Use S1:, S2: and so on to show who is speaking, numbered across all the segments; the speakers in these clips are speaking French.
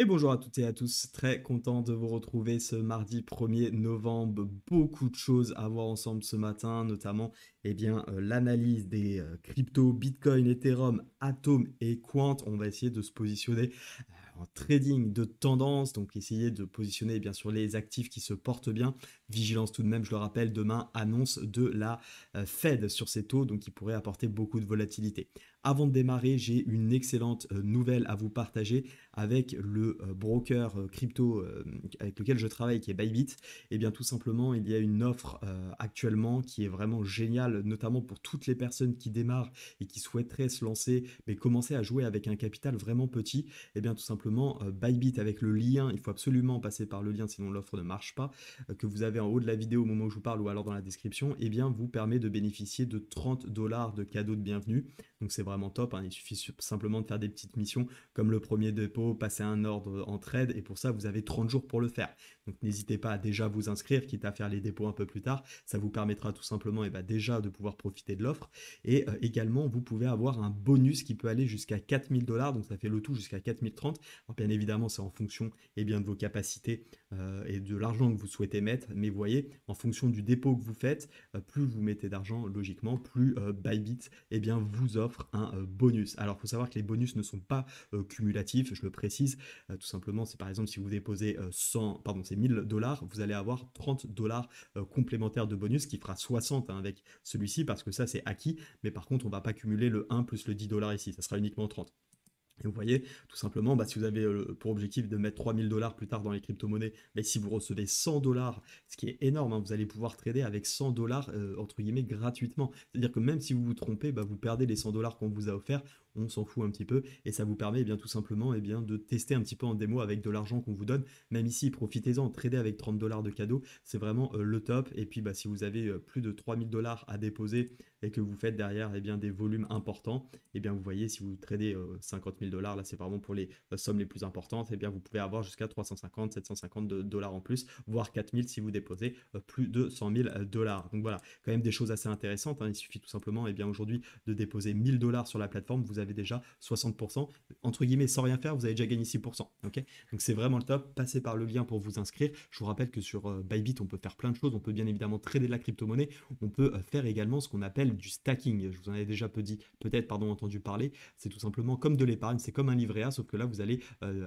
S1: Et bonjour à toutes et à tous, très content de vous retrouver ce mardi 1er novembre. Beaucoup de choses à voir ensemble ce matin, notamment l'analyse des cryptos, Bitcoin, Ethereum, Atom et Quant. On va essayer de se positionner en trading de tendance, donc essayer de positionner bien sûr les actifs qui se portent bien. Vigilance tout de même, je le rappelle, demain annonce de la Fed sur ses taux, donc qui pourrait apporter beaucoup de volatilité. Avant de démarrer, j'ai une excellente nouvelle à vous partager avec le broker crypto avec lequel je travaille, qui est Bybit. Et bien tout simplement, il y a une offre actuellement qui est vraiment géniale, notamment pour toutes les personnes qui démarrent et qui souhaiteraient se lancer, mais commencer à jouer avec un capital vraiment petit. Et bien tout simplement, Bybit avec le lien, il faut absolument passer par le lien, sinon l'offre ne marche pas, que vous avez en haut de la vidéo au moment où je vous parle ou alors dans la description, et bien vous permet de bénéficier de 30 dollars de cadeaux de bienvenue. Donc c'est vraiment top, hein. Il suffit simplement de faire des petites missions comme le premier dépôt, passer un ordre en trade, et pour ça vous avez 30 jours pour le faire. Donc n'hésitez pas à déjà vous inscrire, quitte à faire les dépôts un peu plus tard. Ça vous permettra tout simplement déjà de pouvoir profiter de l'offre. Et également, vous pouvez avoir un bonus qui peut aller jusqu'à 4000 dollars, donc ça fait le tout jusqu'à 4030. Alors bien évidemment, c'est en fonction de vos capacités et de l'argent que vous souhaitez mettre, mais vous voyez, en fonction du dépôt que vous faites, plus vous mettez d'argent, logiquement, plus Bybit vous offre un bonus. Alors il faut savoir que les bonus ne sont pas cumulatifs, je le précise. Tout simplement, c'est par exemple si vous déposez 1000 dollars, vous allez avoir 30 dollars complémentaires de bonus, qui fera 60 avec celui-ci, parce que ça c'est acquis. Mais par contre, on ne va pas cumuler le 1 plus le 10 dollars ici, ça sera uniquement 30. Et vous voyez, tout simplement, si vous avez pour objectif de mettre 3000 dollars plus tard dans les crypto-monnaies, mais si vous recevez 100 dollars, ce qui est énorme, hein, vous allez pouvoir trader avec 100 dollars, entre guillemets, gratuitement. C'est-à-dire que même si vous vous trompez, vous perdez les 100 dollars qu'on vous a offert, on s'en fout un petit peu, et ça vous permet tout simplement de tester un petit peu en démo avec de l'argent qu'on vous donne. Même ici, profitez-en, trader avec 30 dollars de cadeau, c'est vraiment le top. Et puis si vous avez plus de 3000 dollars à déposer et que vous faites derrière des volumes importants, vous voyez, si vous tradez 50 000 dollars, là c'est vraiment pour les sommes les plus importantes, vous pouvez avoir jusqu'à 350, 750 dollars en plus, voire 4000 si vous déposez plus de 100 000 dollars. Donc voilà, quand même des choses assez intéressantes, hein. Il suffit tout simplement aujourd'hui de déposer 1000 dollars sur la plateforme, vous avez déjà 60%, entre guillemets, sans rien faire, vous avez déjà gagné 6%. Ok, donc c'est vraiment le top. Passez par le lien pour vous inscrire. Je vous rappelle que sur Bybit, on peut faire plein de choses. On peut bien évidemment trader de la crypto-monnaie. On peut faire également ce qu'on appelle du stacking. Je vous en ai déjà peut-être entendu parler. C'est tout simplement comme de l'épargne, c'est comme un livret A, sauf que là, vous allez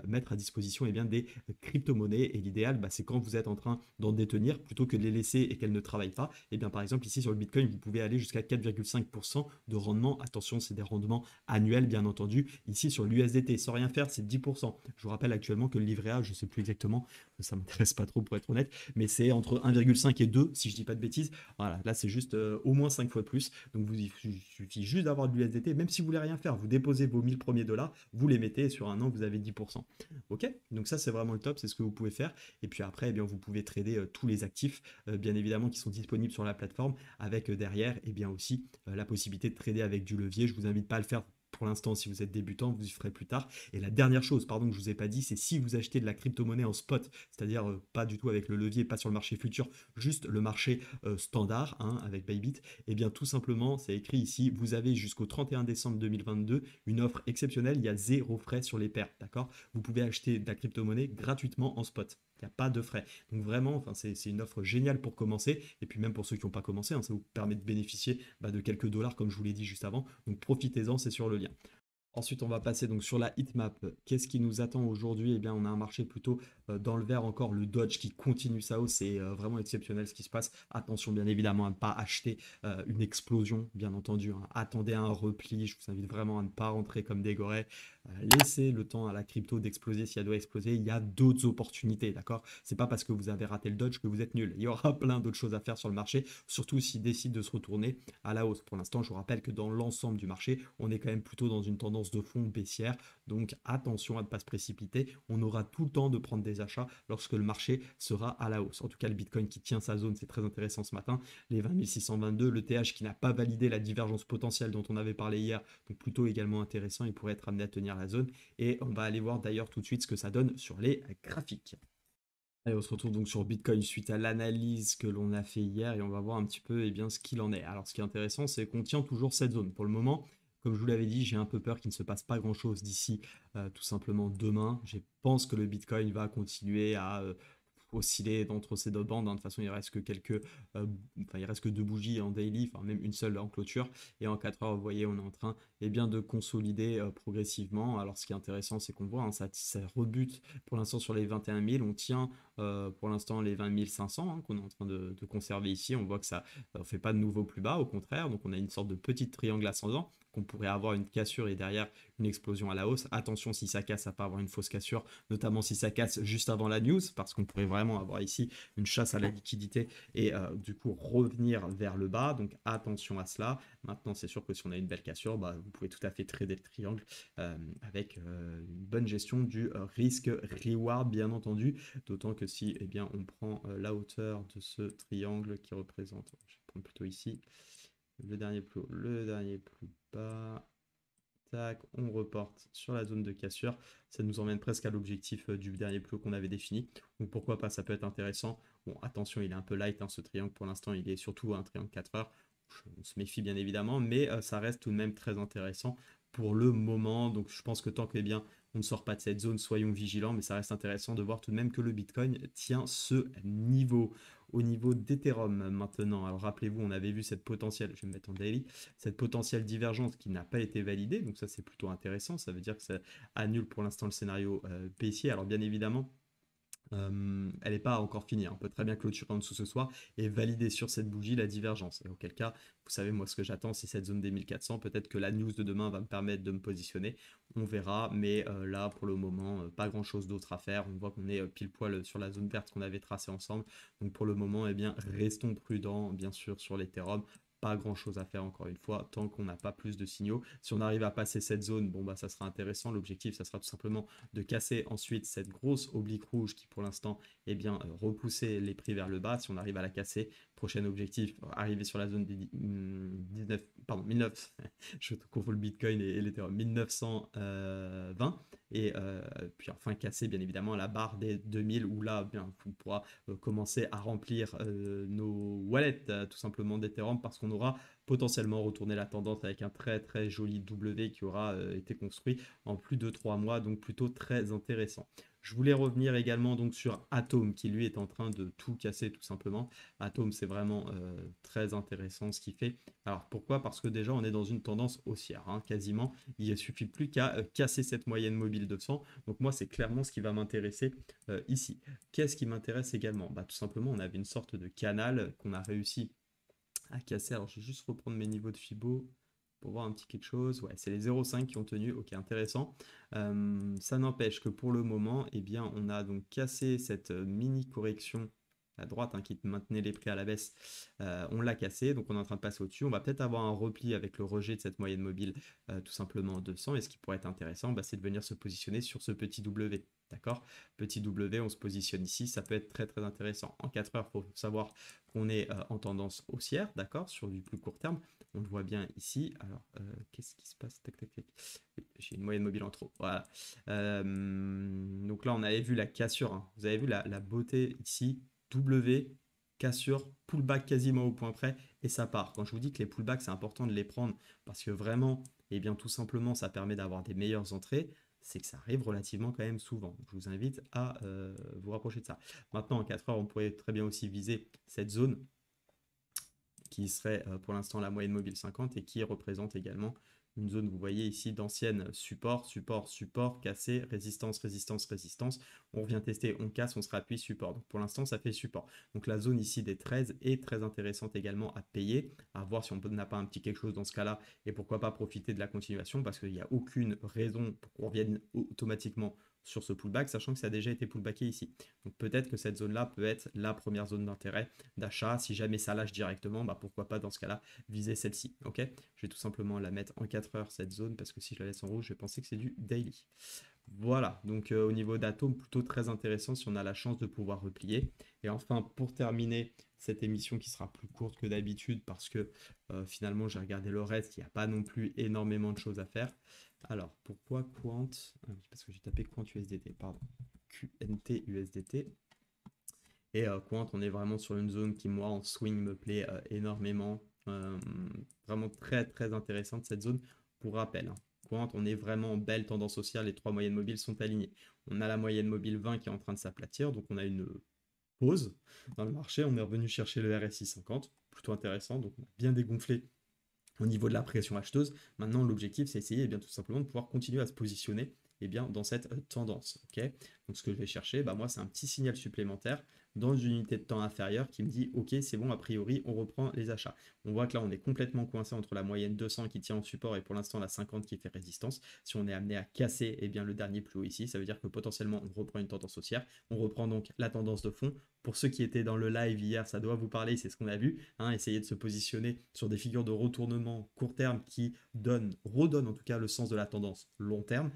S1: mettre à disposition des crypto-monnaies. Et l'idéal, c'est quand vous êtes en train d'en détenir, plutôt que de les laisser et qu'elles ne travaillent pas. Et bien, par exemple, ici sur le Bitcoin, vous pouvez aller jusqu'à 4,5% de rendement. Attention, c'est des rendements annuels, bien entendu. Ici, sur l'USDT, sans rien faire, c'est 10%. Je vous rappelle actuellement que le livret A, je ne sais plus exactement, ça m'intéresse pas trop pour être honnête, mais c'est entre 1,5 et 2, si je dis pas de bêtises. Voilà, là, c'est juste au moins 5 fois plus. Donc, il suffit juste d'avoir de l'USDT, même si vous voulez rien faire, vous déposez vos 1000 premiers dollars, vous les mettez et sur un an, vous avez 10%. Ok, donc ça, c'est vraiment le top, c'est ce que vous pouvez faire. Et puis après, vous pouvez trader tous les actifs, bien évidemment, qui sont disponibles sur la plateforme, avec derrière, aussi la possibilité de trader avec du levier. Je vous invite pas à le faire pour l'instant si vous êtes débutant, vous y ferez plus tard. Et la dernière chose, pardon, que je vous ai pas dit, c'est si vous achetez de la crypto-monnaie en spot, c'est-à-dire pas du tout avec le levier, pas sur le marché futur, juste le marché standard, hein, avec Bybit, et bien tout simplement, c'est écrit ici, vous avez jusqu'au 31 décembre 2022 une offre exceptionnelle, il y a 0 frais sur les paires, d'accord. Vous pouvez acheter de la crypto-monnaie gratuitement en spot. Il n'y a pas de frais. Donc vraiment, c'est une offre géniale pour commencer. Et puis même pour ceux qui n'ont pas commencé, hein, ça vous permet de bénéficier de quelques dollars, comme je vous l'ai dit juste avant. Donc profitez-en, c'est sur le lien. Ensuite, on va passer donc sur la heatmap. Qu'est-ce qui nous attend aujourd'hui? Eh bien, on a un marché plutôt dans le vert encore, le Dodge qui continue sa hausse. C'est vraiment exceptionnel ce qui se passe. Attention, bien évidemment, à ne pas acheter une explosion, bien entendu, hein. Attendez un repli. Je vous invite vraiment à ne pas rentrer comme des gorées. Laissez le temps à la crypto d'exploser si elle doit exploser. Il y a d'autres opportunités, d'accord? C'est pas parce que vous avez raté le Dodge que vous êtes nul. Il y aura plein d'autres choses à faire sur le marché, surtout s'il décide de se retourner à la hausse. Pour l'instant, je vous rappelle que dans l'ensemble du marché, on est quand même plutôt dans une tendance de fond baissière, donc attention à ne pas se précipiter. On aura tout le temps de prendre des achats lorsque le marché sera à la hausse. En tout cas, le Bitcoin qui tient sa zone, c'est très intéressant ce matin. Les 20 622, le TH qui n'a pas validé la divergence potentielle dont on avait parlé hier, donc plutôt également intéressant, il pourrait être amené à tenir la zone. Et on va aller voir d'ailleurs tout de suite ce que ça donne sur les graphiques. Et on se retrouve donc sur Bitcoin suite à l'analyse que l'on a fait hier, et on va voir un petit peu ce qu'il en est. Alors ce qui est intéressant, c'est qu'on tient toujours cette zone. Pour le moment, Comme je vous l'avais dit, j'ai un peu peur qu'il ne se passe pas grand-chose d'ici tout simplement demain. Je pense que le Bitcoin va continuer à osciller entre ces deux bandes, hein. De toute façon, il reste que enfin, il reste que deux bougies en daily, enfin même une seule en clôture. Et en 4 heures, vous voyez, on est en train bien, de consolider progressivement. Alors, ce qui est intéressant, c'est qu'on voit, hein, ça rebute pour l'instant sur les 21 000. On tient pour l'instant les 20 500, hein, qu'on est en train de conserver ici. On voit que ça ne fait pas de nouveau plus bas, au contraire. Donc, on a une sorte de petit triangle ascendant qu'on pourrait avoir une cassure et derrière une explosion à la hausse. Attention, si ça casse, à pas avoir une fausse cassure, notamment si ça casse juste avant la news, parce qu'on pourrait vraiment avoir ici une chasse à la liquidité et du coup revenir vers le bas. Donc attention à cela. Maintenant, c'est sûr que si on a une belle cassure, bah, vous pouvez tout à fait trader le triangle avec une bonne gestion du risque-reward, bien entendu. D'autant que si bien, on prend la hauteur de ce triangle qui représente, je vais prendre plutôt ici, le dernier plus haut, le dernier plus bas. Tac, on reporte sur la zone de cassure. Ça nous emmène presque à l'objectif du dernier plus haut qu'on avait défini. Donc pourquoi pas, ça peut être intéressant. Bon, attention, il est un peu light, hein, ce triangle. Pour l'instant, il est surtout un triangle 4 heures. On se méfie bien évidemment, mais ça reste tout de même très intéressant pour le moment. Donc je pense que tant que bien, on ne sort pas de cette zone, soyons vigilants, mais ça reste intéressant de voir tout de même que le Bitcoin tient ce niveau. Au niveau d'Ethereum maintenant, alors rappelez-vous, on avait vu cette potentielle, je vais me mettre en daily, cette potentielle divergence qui n'a pas été validée, donc ça c'est plutôt intéressant, ça veut dire que ça annule pour l'instant le scénario baissier. Alors bien évidemment, elle n'est pas encore finie, hein. On peut très bien clôturer en dessous ce soir et valider sur cette bougie la divergence. Et auquel cas, vous savez, moi, ce que j'attends, c'est cette zone des 1400. Peut-être que la news de demain va me permettre de me positionner. On verra. Mais là, pour le moment, pas grand-chose d'autre à faire. On voit qu'on est pile poil sur la zone verte qu'on avait tracée ensemble. Donc pour le moment, eh bien, restons prudents, bien sûr, sur l'Ethereum. Pas grand chose à faire encore une fois, tant qu'on n'a pas plus de signaux. Si on arrive à passer cette zone, bon bah ça sera intéressant. L'objectif, ça sera tout simplement de casser ensuite cette grosse oblique rouge qui pour l'instant eh bien repousser les prix vers le bas. Si on arrive à la casser, prochain objectif, arriver sur la zone des 19, pardon, 19, je confonds le Bitcoin et l'Ethereum, 1920 et puis enfin casser bien évidemment la barre des 2000 où là bien on pourra commencer à remplir nos wallets tout simplement d'Ethereum parce qu'on aura potentiellement retourné la tendance avec un très très joli W qui aura été construit en plus de 3 mois, donc plutôt très intéressant. Je voulais revenir également donc sur Atom qui lui est en train de tout casser tout simplement. Atom c'est vraiment très intéressant ce qu'il fait. Alors pourquoi? Parce que déjà on est dans une tendance haussière, hein, quasiment. Il ne suffit plus qu'à casser cette moyenne mobile de 100. Donc moi c'est clairement ce qui va m'intéresser ici. Qu'est-ce qui m'intéresse également? Bah, tout simplement on avait une sorte de canal qu'on a réussi à casser. Alors je vais juste reprendre mes niveaux de Fibo pour voir un petit quelque chose. Ouais, c'est les 0,5 qui ont tenu. Ok, intéressant. Ça n'empêche que pour le moment, eh bien, on a donc cassé cette mini correction à droite, hein, qui maintenait les prix à la baisse. On l'a cassé, donc on est en train de passer au-dessus. On va peut-être avoir un repli avec le rejet de cette moyenne mobile, tout simplement 200. Et ce qui pourrait être intéressant, bah, c'est de venir se positionner sur ce petit W. D'accord? Petit W, on se positionne ici, ça peut être très très intéressant. En 4 heures, il faut savoir qu'on est en tendance haussière, d'accord, sur du plus court terme. On le voit bien ici. Alors, qu'est-ce qui se passe? Tac, tac, tac. Oui, j'ai une moyenne mobile en trop. Voilà. Donc là, on avait vu la cassure, hein. Vous avez vu la beauté ici. W, cassure, pullback quasiment au point près, et ça part. Quand je vous dis que les pullbacks, c'est important de les prendre parce que vraiment, et bien tout simplement, ça permet d'avoir des meilleures entrées. C'est que ça arrive relativement quand même souvent. Je vous invite à vous rapprocher de ça. Maintenant, en 4 heures, on pourrait très bien aussi viser cette zone qui serait pour l'instant la moyenne mobile 50 et qui représente également une zone, vous voyez ici, d'anciennes support, support, support, cassé, résistance, résistance, résistance. On revient tester, on casse, on se réappuie, support. Donc pour l'instant, ça fait support. Donc la zone ici des 13 est très intéressante également à payer, à voir si on n'a pas un petit quelque chose dans ce cas-là et pourquoi pas profiter de la continuation parce qu'il n'y a aucune raison pour qu'on revienne automatiquement sur ce pullback, sachant que ça a déjà été pullbacké ici. Donc peut-être que cette zone-là peut être la première zone d'intérêt d'achat. Si jamais ça lâche directement, bah pourquoi pas dans ce cas-là viser celle-ci. Ok, je vais tout simplement la mettre en 4 heures cette zone parce que si je la laisse en rouge, je vais penser que c'est du daily. Voilà, donc au niveau d'Atom, plutôt très intéressant si on a la chance de pouvoir replier. Et enfin, pour terminer cette émission qui sera plus courte que d'habitude parce que finalement j'ai regardé le reste, il n'y a pas non plus énormément de choses à faire. Alors, pourquoi Quant? Parce que j'ai tapé Quant USDT, pardon. QNT USDT. Et Quant, on est vraiment sur une zone qui, moi, en swing, me plaît énormément. Vraiment très, très intéressante cette zone. pour rappel, hein, quand on est vraiment belle tendance haussière, les 3 moyennes mobiles sont alignées. On a la moyenne mobile 20 qui est en train de s'aplatir, donc on a une pause dans le marché. On est revenu chercher le RSI 50, plutôt intéressant, donc on a bien dégonflé au niveau de la pression acheteuse. Maintenant, l'objectif, c'est essayer tout simplement de pouvoir continuer à se positionner dans cette tendance. Ok, donc, ce que je vais chercher, moi, c'est un petit signal supplémentaire dans une unité de temps inférieure qui me dit ok, c'est bon, a priori, on reprend les achats. On voit que là, on est complètement coincé entre la moyenne 200 qui tient en support et pour l'instant la 50 qui fait résistance. Si on est amené à casser le dernier plus haut ici, ça veut dire que potentiellement, on reprend une tendance haussière. On reprend donc la tendance de fond. Pour ceux qui étaient dans le live hier, ça doit vous parler, c'est ce qu'on a vu. Essayer de se positionner sur des figures de retournement court terme qui redonnent en tout cas le sens de la tendance long terme.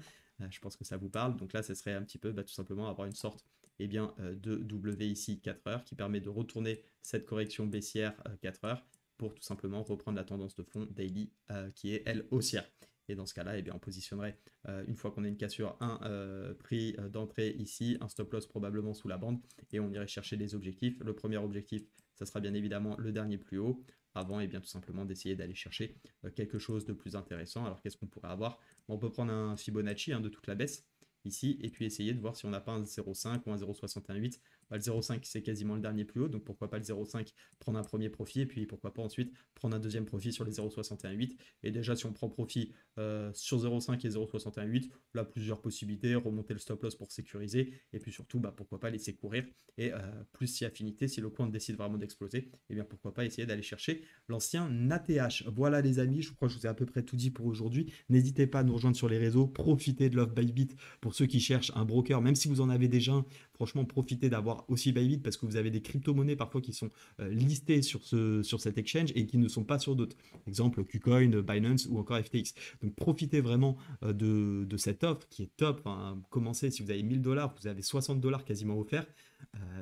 S1: Je pense que ça vous parle. Donc là, ce serait un petit peu tout simplement avoir une sorte de W ici 4 heures qui permet de retourner cette correction baissière 4 heures pour tout simplement reprendre la tendance de fond daily qui est elle haussière. Et dans ce cas-là, on positionnerait, une fois qu'on a une cassure, un prix d'entrée ici, un stop loss probablement sous la bande, et on irait chercher des objectifs. Le premier objectif, ça sera bien évidemment le dernier plus haut, avant tout simplement d'essayer d'aller chercher quelque chose de plus intéressant. Alors qu'est-ce qu'on pourrait avoir? On peut prendre un Fibonacci de toute la baisse ici, et puis essayer de voir si on n'a pas un 0,5 ou un 0,68. Le 0,5 c'est quasiment le dernier plus haut, donc pourquoi pas le 0,5 prendre un premier profit, et puis pourquoi pas ensuite prendre un deuxième profit sur les 0,68. Et déjà si on prend profit sur 0,5 et 0,68, là plusieurs possibilités, remonter le stop loss pour sécuriser, et puis surtout pourquoi pas laisser courir, et plus si affinité, si le coin décide vraiment d'exploser, pourquoi pas essayer d'aller chercher l'ancien ATH. Voilà les amis, je crois que je vous ai à peu près tout dit pour aujourd'hui. N'hésitez pas à nous rejoindre sur les réseaux, profitez de l'offre Bybit pour ceux qui cherchent un broker, même si vous en avez déjà un, franchement profitez d'avoir aussi Bybit parce que vous avez des crypto-monnaies parfois qui sont listées sur cet exchange et qui ne sont pas sur d'autres. Exemple KuCoin, Binance ou encore FTX. Donc profitez vraiment de cette offre qui est top. Commencez, si vous avez 1000 $, vous avez 60 $ quasiment offerts.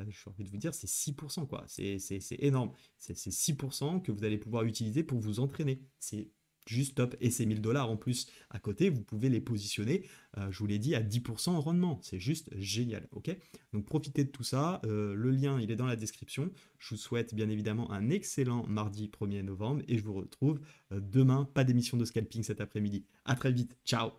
S1: J'ai envie de vous dire, c'est 6%, quoi. C'est énorme. C'est 6% que vous allez pouvoir utiliser pour vous entraîner. C'est juste top. Et ces 1000 $ en plus à côté, vous pouvez les positionner, je vous l'ai dit, à 10% en rendement. C'est juste génial. Ok, donc profitez de tout ça. Le lien, il est dans la description. Je vous souhaite bien évidemment un excellent mardi 1er novembre et je vous retrouve demain. Pas d'émission de scalping cet après-midi. À très vite. Ciao.